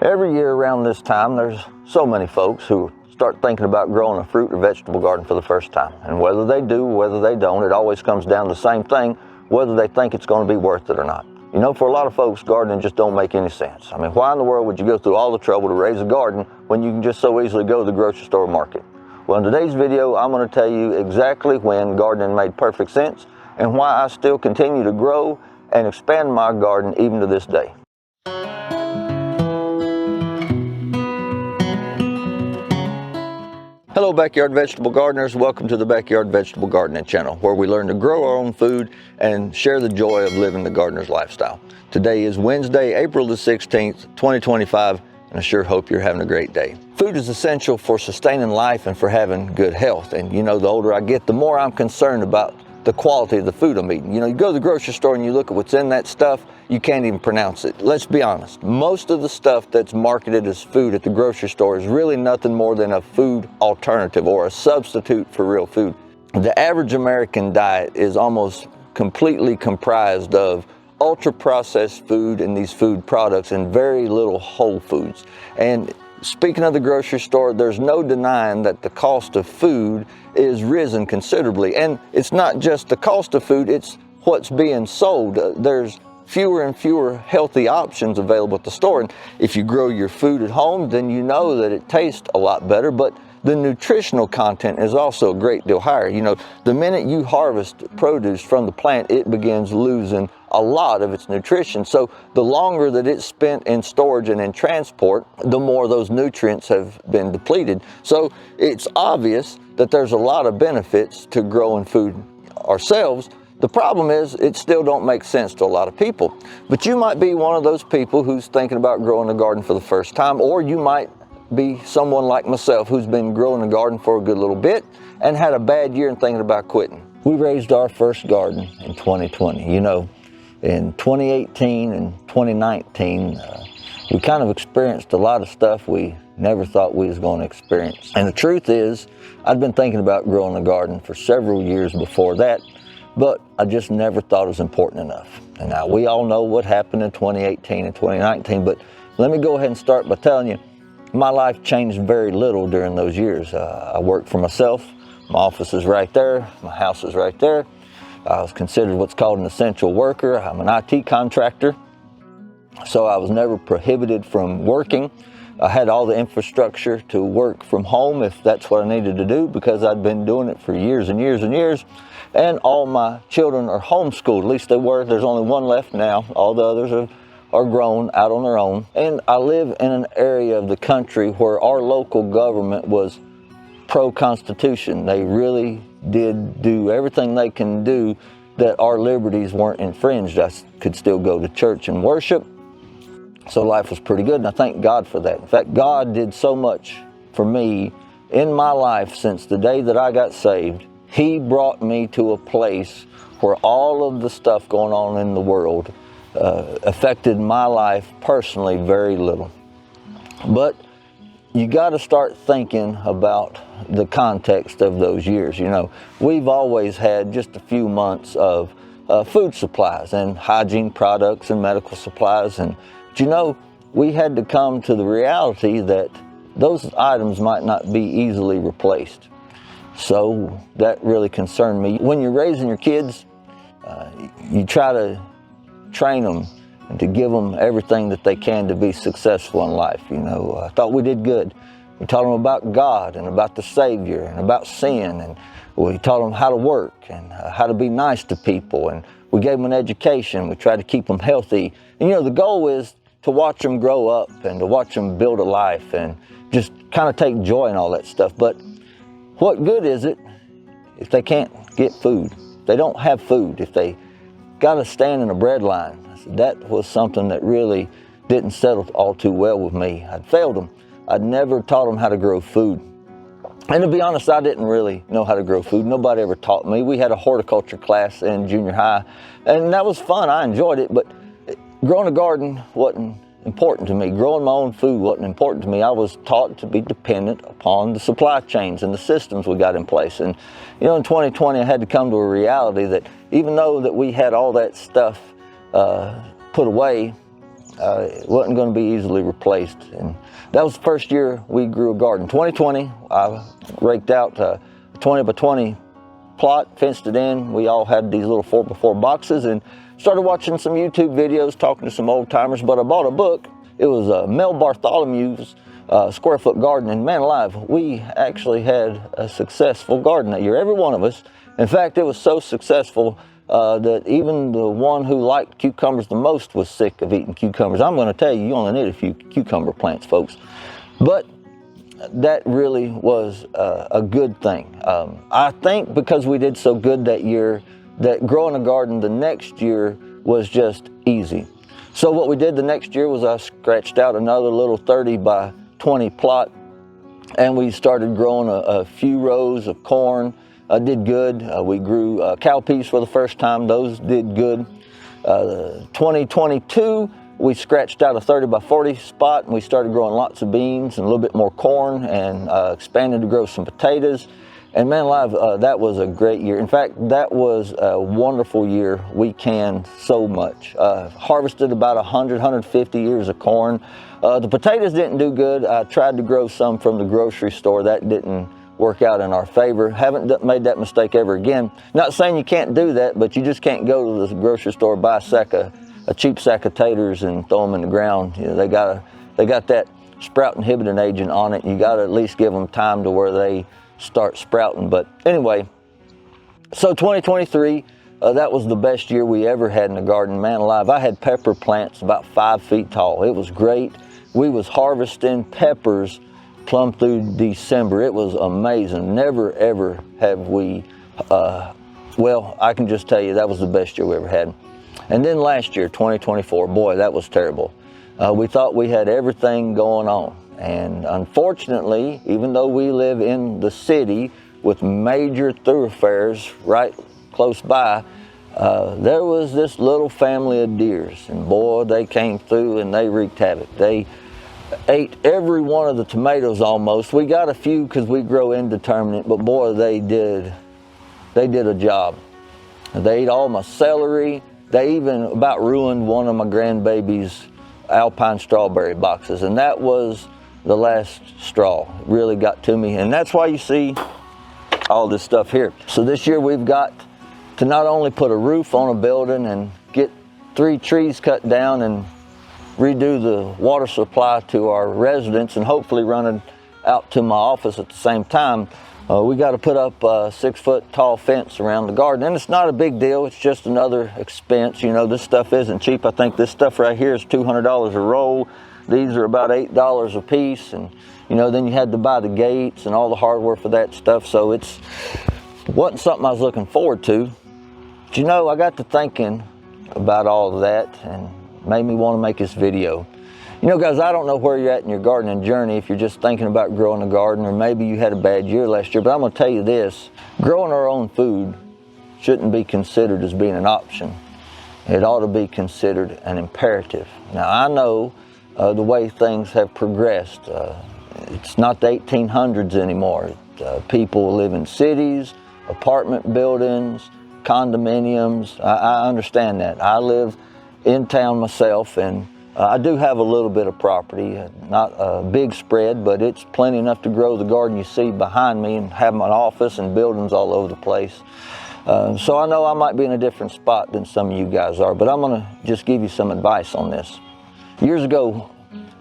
Every year around this time, there's so many folks who start thinking about growing a fruit or vegetable garden for the first time. And whether they do, whether they don't, it always comes down to the same thing, whether they think it's going to be worth it or not. You know, for a lot of folks, gardening just don't make any sense. I mean, why in the world would you go through all the trouble to raise a garden when you can just so easily go to the grocery store or market? Well, in today's video, I'm going to tell you exactly when gardening made perfect sense and why I still continue to grow and expand my garden even to this day. Hello backyard vegetable gardeners, welcome to the Backyard Vegetable Gardening channel, where we learn to grow our own food and share the joy of living the gardener's lifestyle. Today is Wednesday, April the 16th, 2025, and I sure hope you're having a great day. Food is essential for sustaining life and for having good health. And you know, the older I get, the more I'm concerned about the quality of the food I'm eating. You know, you go to the grocery store and you look at what's in that stuff, you can't even pronounce it. Let's be honest, most of the stuff that's marketed as food at the grocery store is really nothing more than a food alternative or a substitute for real food. The average American diet is almost completely comprised of ultra-processed food and these food products and very little whole foods. And speaking of the grocery store, there's no denying that the cost of food is risen considerably. And it's not just the cost of food, it's what's being sold. There's fewer and fewer healthy options available at the store. And if you grow your food at home, then you know that it tastes a lot better, but the nutritional content is also a great deal higher. You know, the minute you harvest produce from the plant, it begins losing a lot of its nutrition. So the longer that it's spent in storage and in transport, the more those nutrients have been depleted. So it's obvious that there's a lot of benefits to growing food ourselves. The problem is it still don't make sense to a lot of people. But you might be one of those people who's thinking about growing a garden for the first time, or you might be someone like myself who's been growing a garden for a good little bit and had a bad year and thinking about quitting. We raised our first garden in 2020. You know, in 2018 and 2019, we kind of experienced a lot of stuff we never thought we was going to experience. And the truth is, I'd been thinking about growing a garden for several years before that, but I just never thought it was important enough. And now we all know what happened in 2018 and 2019, but let me go ahead and start by telling you, my life changed very little during those years. I worked for myself. My office is right there. My house is right there. I was considered what's called an essential worker. I'm an IT contractor, so I was never prohibited from working. I had all the infrastructure to work from home if that's what I needed to do, because I'd been doing it for years and years and years. And all my children are homeschooled, at least they were. There's only one left now. All the others are grown out on their own. And I live in an area of the country where our local government was pro-Constitution. They really did do everything they can do that our liberties weren't infringed. I could still go to church and worship. So life was pretty good, and I thank God for that. In fact, God did so much for me in my life since the day that I got saved. He brought me to a place where all of the stuff going on in the world affected my life personally very little. But you got to start thinking about the context of those years. You know, we've always had just a few months of food supplies and hygiene products and medical supplies. And you know, we had to come to the reality that those items might not be easily replaced. So that really concerned me. When you're raising your kids, you try to train them and to give them everything that they can to be successful in life. You know, I thought we did good. We taught them about God and about the Savior and about sin, and we taught them how to work and how to be nice to people, and we gave them an education. We tried to keep them healthy. And you know, the goal is to watch them grow up and to watch them build a life and just kind of take joy in all that stuff. But what good is it if they can't get food? If they don't have food, if they got to stand in a bread line? That was something that really didn't settle all too well with me. I'd failed them. I'd never taught them how to grow food. And to be honest, I didn't really know how to grow food. Nobody ever taught me. We had a horticulture class in junior high, and that was fun. I enjoyed it, but growing a garden wasn't important to me. Growing my own food wasn't important to me. I was taught to be dependent upon the supply chains and the systems we got in place. And you know, in 2020, I had to come to a reality that even though that we had all that stuff put away, it wasn't going to be easily replaced. And that was the first year we grew a garden. 2020, I raked out a 20 by 20 plot, fenced it in. We all had these little 4x4 boxes and started watching some YouTube videos, talking to some old timers. But I bought a book. It was Mel Bartholomew's Square Foot Garden. And man alive, we actually had a successful garden that year, every one of us. In fact, it was so successful that even the one who liked cucumbers the most was sick of eating cucumbers. I'm going to tell you, you only need a few cucumber plants, folks. But that really was a good thing. I think because we did so good that year, that growing a garden the next year was just easy. So what we did the next year was I scratched out another little 30 by 20 plot, and we started growing a few rows of corn. Did good. We grew cowpeas for the first time. Those did good. 2022, we scratched out a 30 by 40 spot, and we started growing lots of beans and a little bit more corn, and expanded to grow some potatoes. And man alive, that was a great year. In fact, that was a wonderful year. We canned so much. Harvested about 150 ears of corn. The potatoes didn't do good. I tried to grow some from the grocery store. That didn't work out in our favor. Haven't made that mistake ever again. Not saying you can't do that, but you just can't go to the grocery store, buy a cheap sack of taters and throw them in the ground. You know, they got that sprout inhibiting agent on it. You got to at least give them time to where they start sprouting. But anyway, so 2023, that was the best year we ever had in the garden. Man alive, I had pepper plants about 5 feet tall. It was great. We was harvesting peppers plumb through December. It was amazing. Never ever have we, well, I can just tell you that was the best year we ever had. And then last year, 2024, boy, that was terrible. We thought we had everything going on. And unfortunately, even though we live in the city with major thoroughfares right close by, there was this little family of deers, and boy, they came through and they wreaked havoc. They ate every one of the tomatoes almost. We got a few because we grow indeterminate, but boy, they did a job. They ate all my celery. They even about ruined one of my grandbaby's alpine strawberry boxes, and that was the last straw. It really got to me, and that's why you see all this stuff here. So this year we've got to not only put a roof on a building and get 3 trees cut down and redo the water supply to our residents and hopefully run it out to my office at the same time. We got to put up a 6-foot tall fence around the garden, and it's not a big deal. It's just another expense. You know, this stuff isn't cheap. I think this stuff right here is $200 a roll. These are about $8 a piece, and you know, then you had to buy the gates and all the hardware for that stuff. So it wasn't something I was looking forward to. But you know, I got to thinking about all of that and made me want to make this video. You know, guys, I don't know where you're at in your gardening journey, if you're just thinking about growing a garden, or maybe you had a bad year last year, but I'm going to tell you this: growing our own food shouldn't be considered as being an option. It ought to be considered an imperative. Now, I know the way things have progressed. It's not the 1800s anymore. People live in cities, apartment buildings, condominiums. I understand that. I live in town myself, and I do have a little bit of property, not a big spread, but it's plenty enough to grow the garden you see behind me and have my office and buildings all over the place. So I know I might be in a different spot than some of you guys are, but I'm gonna just give you some advice on this. Years ago,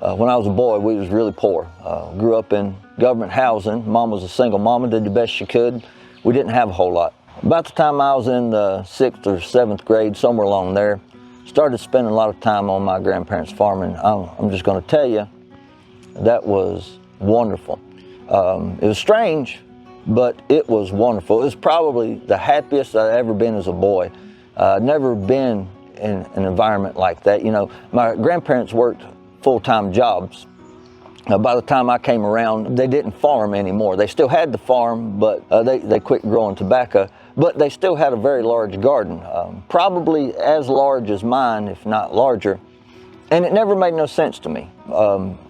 when I was a boy, we was really poor. Grew up in government housing. Mom was a single mama, did the best she could. We didn't have a whole lot. About the time I was in the 6th or 7th grade, somewhere along there, started spending a lot of time on my grandparents' farm, and I'm just going to tell you, that was wonderful. It was strange, but it was wonderful. It was probably the happiest I'd ever been as a boy. I'd never been in an environment like that. You know, my grandparents worked full-time jobs. By the time I came around, they didn't farm anymore. They still had the farm, but they quit growing tobacco. But they still had a very large garden, probably as large as mine, if not larger. And it never made no sense to me.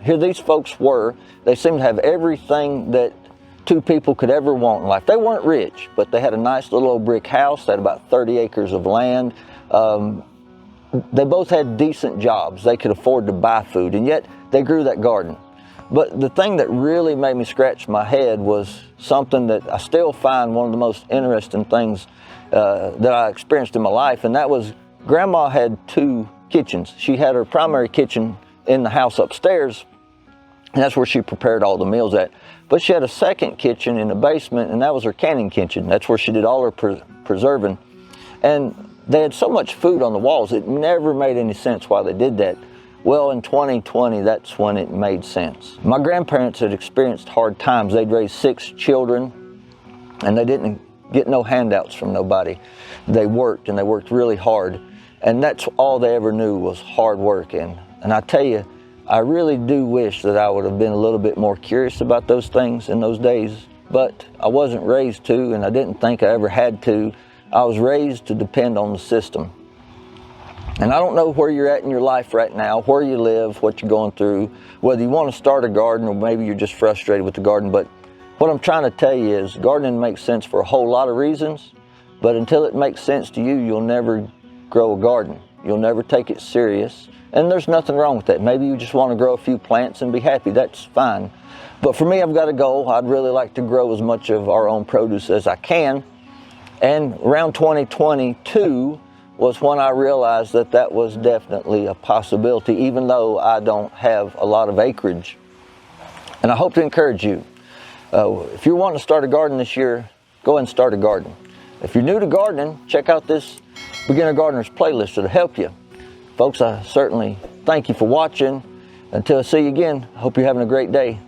Here these folks were, they seemed to have everything that 2 people could ever want in life. They weren't rich, but they had a nice little old brick house. They had about 30 acres of land. they both had decent jobs. They could afford to buy food, and yet they grew that garden. But the thing that really made me scratch my head was something that I still find one of the most interesting things that I experienced in my life, and that was Grandma had two kitchens. She had her primary kitchen in the house upstairs, and that's where she prepared all the meals at. But she had a second kitchen in the basement, and that was her canning kitchen. That's where she did all her preserving. And they had so much food on the walls, it never made any sense why they did that. Well, in 2020, that's when it made sense. My grandparents had experienced hard times. They'd raised 6 children, and they didn't get no handouts from nobody. They worked, and they worked really hard. And that's all they ever knew was hard work. And I tell you, I really do wish that I would have been a little bit more curious about those things in those days, but I wasn't raised to, and I didn't think I ever had to. I was raised to depend on the system. And I don't know where you're at in your life right now, where you live, what you're going through, whether you want to start a garden or maybe you're just frustrated with the garden. But what I'm trying to tell you is gardening makes sense for a whole lot of reasons, but until it makes sense to you, you'll never grow a garden. You'll never take it serious. And there's nothing wrong with that. Maybe you just want to grow a few plants and be happy. That's fine. But for me, I've got a goal. I'd really like to grow as much of our own produce as I can. And around 2022 was when I realized that that was definitely a possibility, even though I don't have a lot of acreage. And I hope to encourage you. If you're wanting to start a garden this year, go ahead and start a garden. If you're new to gardening, check out this Beginner Gardeners playlist. It'll help you. Folks, I certainly thank you for watching. Until I see you again, I hope you're having a great day.